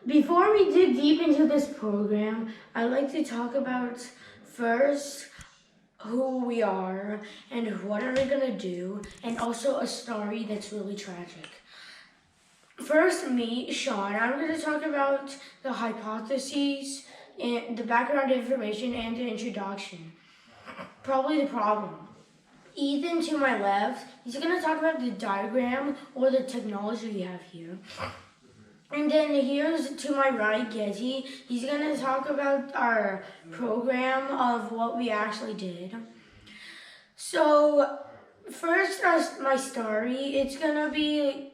Before we dig deep into this program, I'd like to talk about first who we are and what are we gonna do, and also a story that's really tragic. First, me, Sean, I'm gonna talk about the hypotheses and the background information and the introduction. Probably the problem. Ethan, to my left, he's gonna talk about the diagram or the technology we have here. And then here's to my right, Getty. He's gonna talk about our program of what we actually did. So first, my story, it's gonna be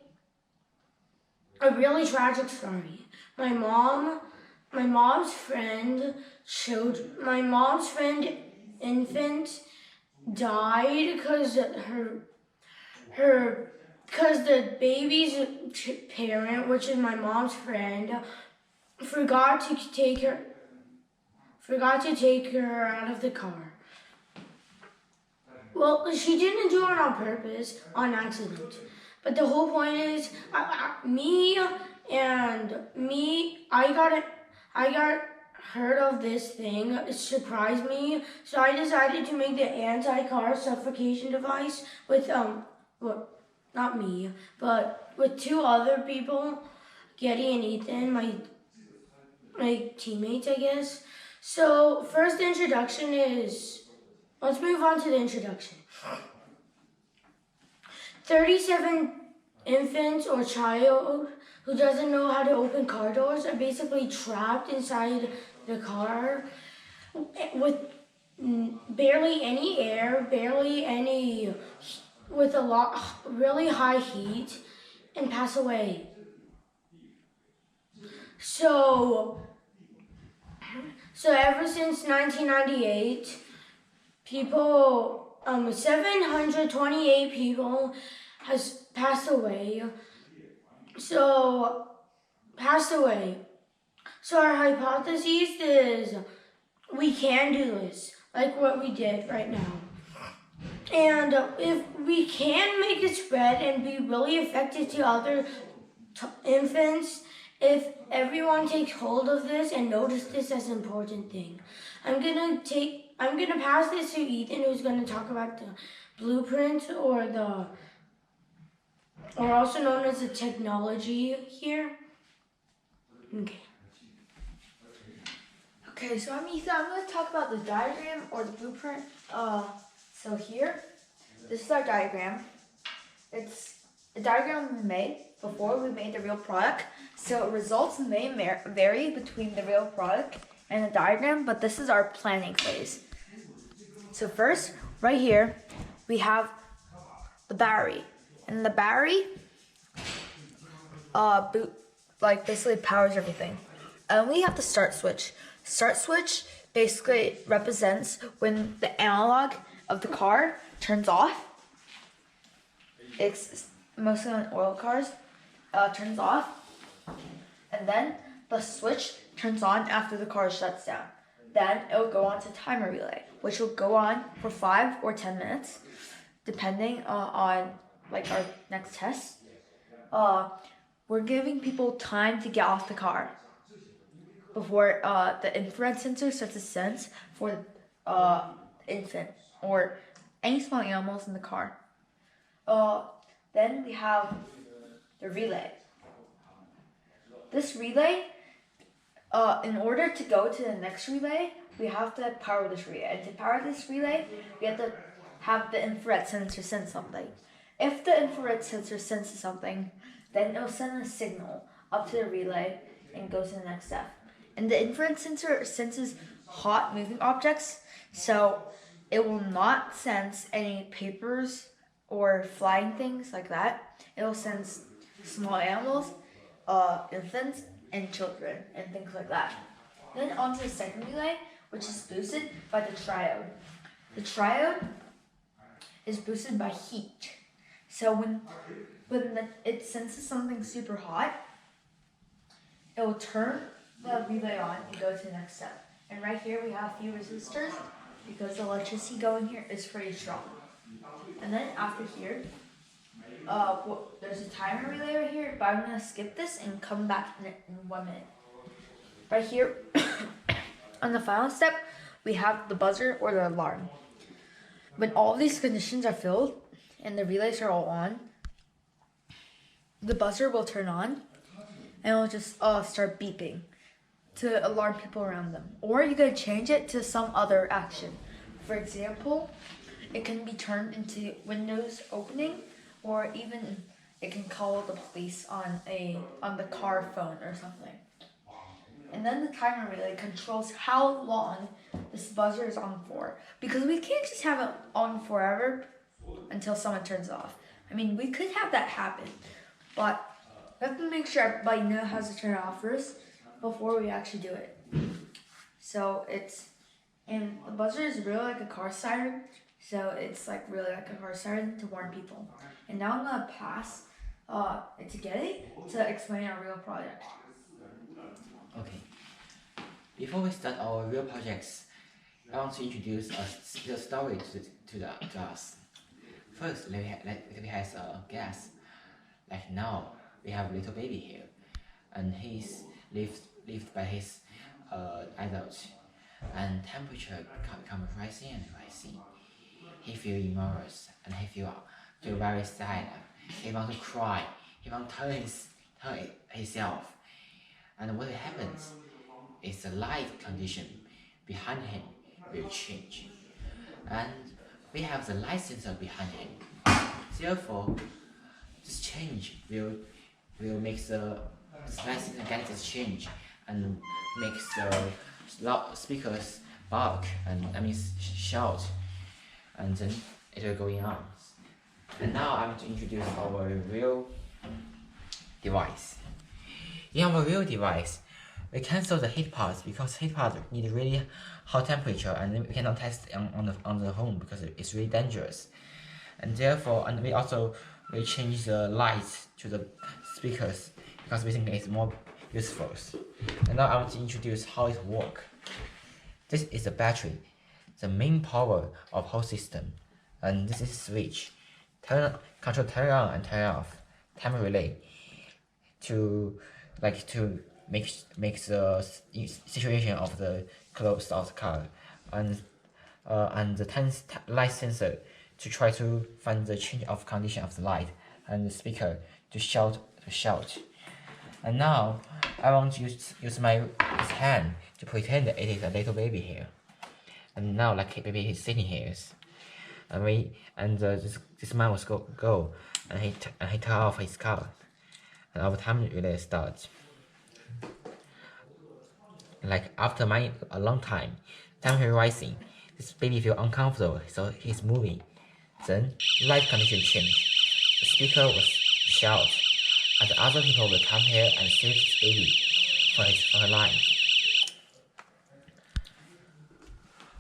a really tragic story. My mom's friend infant died because the baby's parent, which is my mom's friend, forgot to take her out of the car. Well, she didn't do it on purpose, on accident. But the whole point is, I got heard of this thing. It surprised me, so I decided to make the anti-car suffocation device with not me, but with two other people, Getty and Ethan, my teammates, I guess. So first, the introduction is. Let's move on to the introduction. 37 infants or child who doesn't know how to open car doors are basically trapped inside the car with barely any air, with really high heat, and pass away. So ever since 1998, 728 people has passed away. So our hypothesis is we can do this, like what we did right now. And if we can make it spread and be really effective to other infants, if everyone takes hold of this and notice this as an important thing. I'm gonna pass this to Ethan, who's gonna talk about the blueprint or also known as the technology here. Okay, so I'm Ethan. I'm going to talk about the diagram or the blueprint. So here, this is our diagram. It's a diagram we made before we made the real product. So results may vary between the real product and the diagram, but this is our planning phase. So first, right here, we have the battery. And the battery basically powers everything. And we have the start switch. Start switch basically represents when the analog of the car turns off. It's mostly on oil cars, turns off. And then the switch turns on after the car shuts down. Then it will go on to timer relay, which will go on for 5 or 10 minutes, depending on our next test. We're giving people time to get off the car before the infrared sensor starts to sense for the infant or any small animals in the car. Then we have the relay. This relay, in order to go to the next relay, we have to power this relay. And to power this relay, we have to have the infrared sensor sense something. If the infrared sensor senses something, then it will send a signal up to the relay and go to the next step. And the infrared sensor senses hot moving objects, so it will not sense any papers or flying things like that. It will sense small animals, infants, and children, and things like that. Then on to the second relay, which is boosted by the triode. The triode is boosted by heat. So when it senses something super hot, it will turn the relay on and go to the next step. And right here we have a few resistors because the electricity going here is pretty strong. And then after here, there's a timer relay right here, but I'm gonna skip this and come back in 1 minute. Right here, on the final step, we have the buzzer or the alarm. When all these conditions are filled and the relays are all on, the buzzer will turn on and it'll just start beeping to alarm people around them. Or you could change it to some other action. For example, it can be turned into windows opening, or even it can call the police on the car phone or something. And then the timer relay controls how long this buzzer is on for, because we can't just have it on forever until someone turns it off. I mean, we could have that happen, but we have to make sure everybody knows how to turn it off first before we actually do it. So and the buzzer is really like a car siren, so it's like really like a car siren to warn people. And now I'm gonna pass to Getty to explain our real project. Okay. Before we start our real projects, I want to introduce the story to us. First, let me have a guess. Like now, we have a little baby here, and he's lived by his adult, and temperature become rising and rising. He feel embarrassed and he feel very sad. He want to cry. He want to turn himself. And what happens is the light condition behind him will change, and we have the light sensor behind him. Therefore, this change will make the light sensor get this change and makes the speakers bark and shout, and then it will going on. And now I'm going to introduce our real device. In our real device, we cancel the heat parts because heat parts need really hot temperature, and we cannot test on the home because it's really dangerous. And therefore, we change the lights to the speakers because we think it's more useful. And now I want to introduce how it works. This is the battery, the main power of whole system, and this is switch, control turn on and turn off, timer relay, to make the situation of the closed out car, and the light sensor to try to find the change of condition of the light, and the speaker to shout. And now I want to use my hand to pretend it is a little baby here. And now like baby is sitting here, and this man was go and he turn off his car, and our time relay starts. Like after a long time, temperature rising, this baby feel uncomfortable, so he's moving. Then light condition change. The speaker was shout, and the other people will come here and save this baby for her life.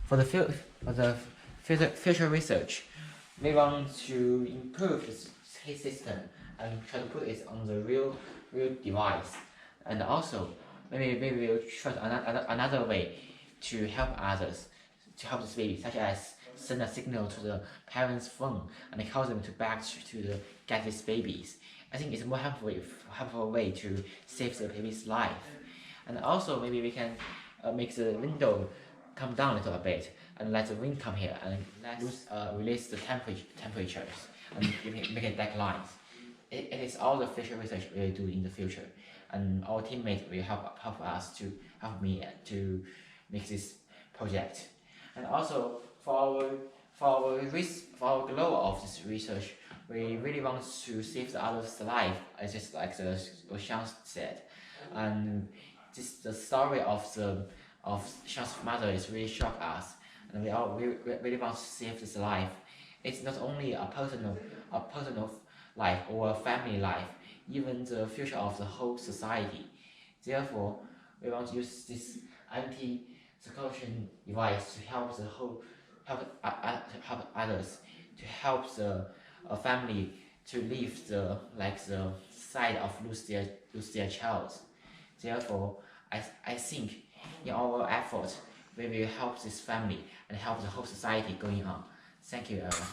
For the future research, we want to improve this system and try to put it on the real device, and also maybe we'll try another way to help others, to help this baby, such as send a signal to the parents' phone and call them to get these babies. I think it's a more helpful way to save the baby's life. And also maybe we can make the window come down a little bit and let the wind come here and release the temperatures and make it dark lines. It is all the future research we will do in the future, and our teammate will help us to help me to make this project. And also for our goal of this research, we really want to save the others' life, just like the Sean's said. And the story of Sean's mother is really shocked us, and we really want to save this life. It's not only a personal life or a family life, even the future of the whole society. Therefore, we want to use this anti-suffocation device to help others, to help the family to leave the side of lose their child. Therefore, I think in our effort, we will help this family and help the whole society going on. Thank you, everyone.